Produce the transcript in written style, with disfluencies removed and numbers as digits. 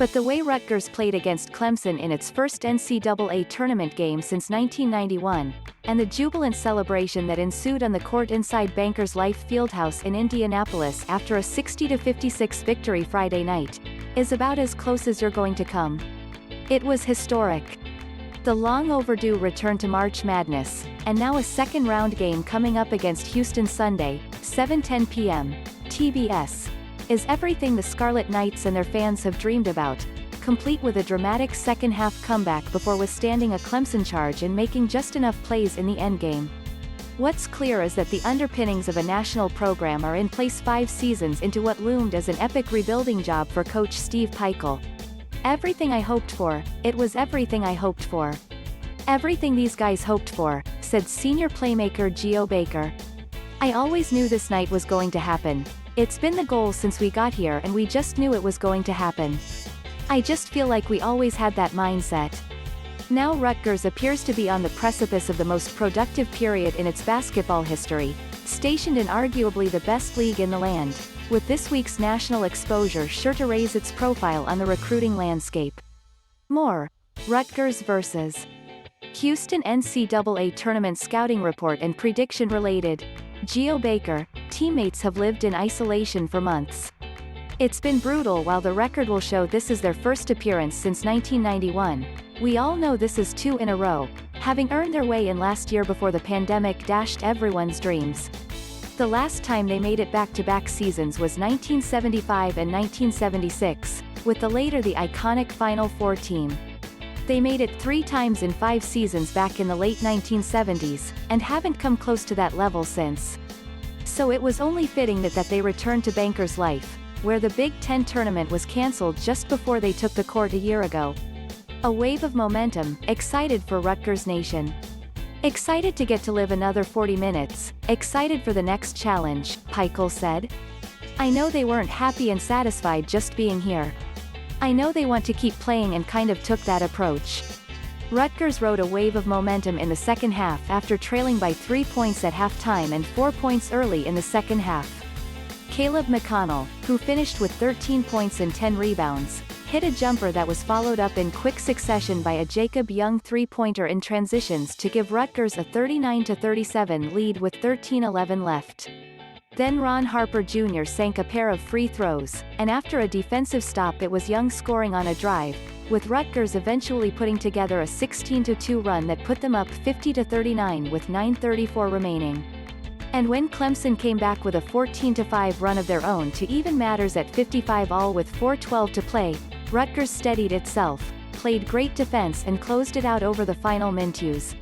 But the way Rutgers played against Clemson in its first NCAA Tournament game since 1991, and the jubilant celebration that ensued on the court inside Bankers Life Fieldhouse in Indianapolis after a 60-56 victory Friday night, is about as close as you're going to come. It was historic. The long-overdue return to March Madness, and now a second-round game coming up against Houston Sunday, 7:10 p.m., TBS, is everything the Scarlet Knights and their fans have dreamed about, complete with a dramatic second-half comeback before withstanding a Clemson charge and making just enough plays in the endgame. What's clear is that the underpinnings of a national program are in place 5 seasons into what loomed as an epic rebuilding job for coach Steve Pikiell. Everything I hoped for, it was everything I hoped for. Everything these guys hoped for, said senior playmaker Geo Baker. I always knew this night was going to happen. It's been the goal since we got here and we just knew it was going to happen. I just feel like we always had that mindset. Now Rutgers appears to be on the precipice of the most productive period in its basketball history, stationed in arguably the best league in the land, with this week's national exposure sure to raise its profile on the recruiting landscape. More. Rutgers vs. Houston NCAA Tournament Scouting Report and Prediction-Related. Geo Baker, teammates have lived in isolation for months. It's been brutal. While the record will show this is their first appearance since 1991, we all know this is 2 in a row, having earned their way in last year before the pandemic dashed everyone's dreams. The last time they made it back-to-back seasons was 1975 and 1976, with the later the iconic Final Four team. They made it 3 times in 5 seasons back in the late 1970s, and haven't come close to that level since. So it was only fitting that they returned to Bankers Life, where the Big Ten tournament was cancelled just before they took the court a year ago. A wave of momentum, excited for Rutgers Nation. Excited to get to live another 40 minutes, excited for the next challenge, Pikiell said. I know they weren't happy and satisfied just being here. I know they want to keep playing and kind of took that approach. Rutgers rode a wave of momentum in the second half after trailing by 3 points at halftime and 4 points early in the second half. Caleb McConnell, who finished with 13 points and 10 rebounds, hit a jumper that was followed up in quick succession by a Jacob Young three-pointer in transitions to give Rutgers a 39-37 lead with 13:11 left. Then Ron Harper Jr. sank a pair of free throws, and after a defensive stop it was Young scoring on a drive, with Rutgers eventually putting together a 16-2 run that put them up 50-39 with 9:34 remaining. And when Clemson came back with a 14-5 run of their own to even matters at 55-all with 4:12 to play, Rutgers steadied itself, played great defense and closed it out over the final mintues.